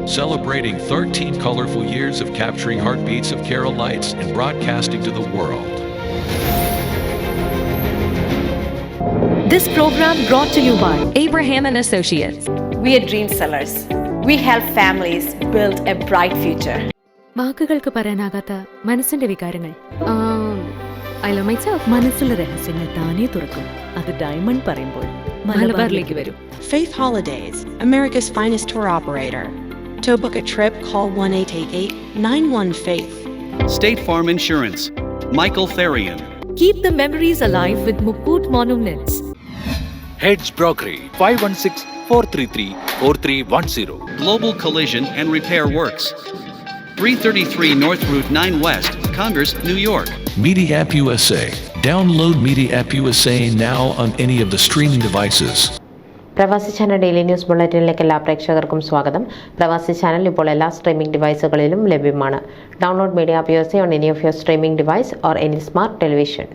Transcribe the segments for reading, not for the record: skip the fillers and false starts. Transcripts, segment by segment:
celebrating 13 colorful years of capturing heartbeats of Kerala lights and broadcasting to the world. This program brought to you by Abraham and Associates. We are dream sellers. We help families build a bright future. വാക്കുകൾക്ക് പറയാനാകാത്ത മനസ്സിന്റെ വികാരങ്ങൾ. I love myself. മനസ്സിലെ രഹസ്യങ്ങൾ താനേ തുറക്കും. അത് diamond പറയുമ്പോൾ മലബാറിലേക്ക് വരും. Faith Holidays, America's finest tour operator. To book a trip, call 1-888-91-FAITH. State Farm Insurance, Michael Therian. Keep the memories alive with Mukut Monuments. Heads Brokery 516-433-4310. Global Collision and Repair Works, 333 North Route 9 West, Congress, New York. Media App USA. Download Media App USA now on any of the streaming devices. പ്രവാസി channel daily news ബുള്ളറ്റിനിലേക്ക് എല്ലാ പ്രേക്ഷകർക്കും സ്വാഗതം. പ്രവാസി channel ഇപ്പോൾ എല്ലാ streaming ഡിവൈസുകളിലും ലഭ്യമാണ്. Download media app USA on any of your streaming device or any smart television.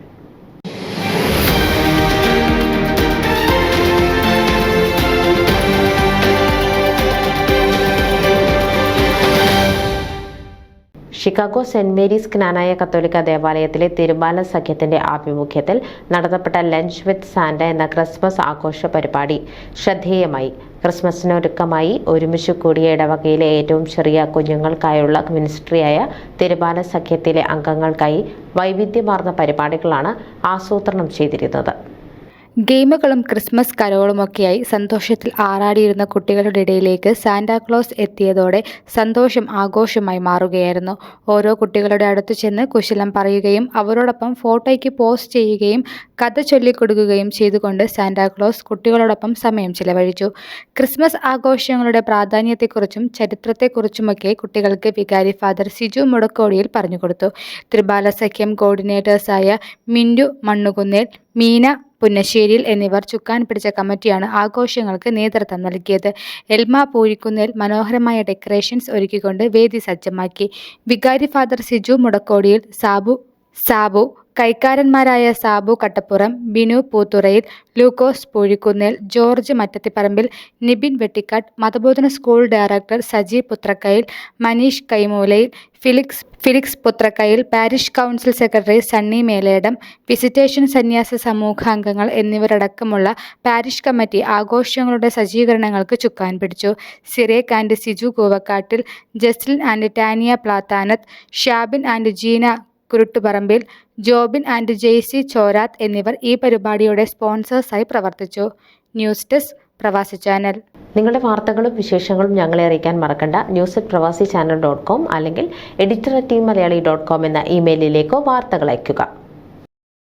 Chicago Saint Mary's Knanaya കത്തോലിക്ക ദേവാലയത്തിലെ തിരുബാല സഖ്യത്തിന്റെ ആഭിമുഖ്യത്തിൽ നടത്തപ്പെട്ട ലഞ്ച് വിത്ത് സാന്റ എന്ന ക്രിസ്മസ് ആഘോഷ പരിപാടി ശ്രദ്ധേയമായി. ക്രിസ്മസിനൊരുക്കമായി ഒരുമിച്ച് കൂടിയ ഇടവകയിലെ ഏറ്റവും ചെറിയ കുഞ്ഞുങ്ങൾക്കായുള്ള മിനിസ്ട്രിയായ തിരുബാല സഖ്യത്തിലെ അംഗങ്ങൾക്കായി വൈവിധ്യമാർന്ന പരിപാടികളാണ് ആസൂത്രണം ചെയ്തിരുന്നത്. ഗെയിമുകളും ക്രിസ്മസ് കരോളുമൊക്കെയായി സന്തോഷത്തിൽ ആറാടിയിരുന്ന കുട്ടികളുടെ ഇടയിലേക്ക് സാന്റാക്ലോസ് എത്തിയതോടെ സന്തോഷം ആഘോഷമായി മാറുകയായിരുന്നു. ഓരോ കുട്ടികളുടെ അടുത്ത് ചെന്ന് കുശലം പറയുകയും അവരോടൊപ്പം ഫോട്ടോയ്ക്ക് പോസ്റ്റ് ചെയ്യുകയും കഥ ചൊല്ലിക്കൊടുക്കുകയും ചെയ്തുകൊണ്ട് സാന്റാക്ലോസ് കുട്ടികളോടൊപ്പം സമയം ചിലവഴിച്ചു. ക്രിസ്മസ് ആഘോഷങ്ങളുടെ പ്രാധാന്യത്തെക്കുറിച്ചും ചരിത്രത്തെക്കുറിച്ചുമൊക്കെ കുട്ടികൾക്ക് വികാരി ഫാദർ സിജു മുടക്കോടിയിൽ പറഞ്ഞുകൊടുത്തു. ത്രിബാല സഖ്യം കോർഡിനേറ്റേഴ്സായ മിൻറ്റു മണ്ണുകുന്നേൽ, മീന പുന്നശ്ശേരിയിൽ എന്നിവർ ചുക്കാൻ പിടിച്ച കമ്മിറ്റിയാണ് ആഘോഷങ്ങൾക്ക് നേതൃത്വം നൽകിയത്. എൽമ പൂരിക്കുന്നേൽ മനോഹരമായ ഡെക്കറേഷൻസ് ഒരുക്കിക്കൊണ്ട് വേദി സജ്ജമാക്കി. വികാരി ഫാദർ സിജു മുടക്കോടിയിൽ, സാബു കൈക്കാരന്മാരായ സാബു കട്ടപ്പുറം, ബിനു പൂത്തുറയിൽ, ലൂക്കോസ് പൂഴിക്കുന്നേൽ, ജോർജ് മറ്റത്തിപ്പറമ്പിൽ, നിബിൻ വെട്ടിക്കാട്ട്, മതബോധന school director Saji Puthrakkayil, Manish Kaimoolayil, Felix Puthrakkayil, parish council secretary Sunny Meledam, visitation സന്യാസ സമൂഹാംഗങ്ങൾ എന്നിവരടക്കമുള്ള പാരിഷ് കമ്മിറ്റി ആഘോഷങ്ങളുടെ സജ്ജീകരണങ്ങൾക്ക് ചുക്കാൻ പിടിച്ചു. Cyriac and Siju Koovakattil, Jeslin and Tania Plathanath, Shabin and Jeena Kuruttuparambil, Jobin and Jaicy Chorathu എന്നിവർ ഈ പരിപാടിയുടെ സ്പോൺസേഴ്സായി പ്രവർത്തിച്ചു. News desk Pravasi channel. നിങ്ങളുടെ വാർത്തകളും വിശേഷങ്ങളും ഞങ്ങളെ അറിയിക്കാൻ മറക്കണ്ട. news@pravasichannel.com അല്ലെങ്കിൽ editor@tmaliali.com എന്ന ഇമെയിലിലേക്കോ വാർത്തകൾ അയയ്ക്കുക.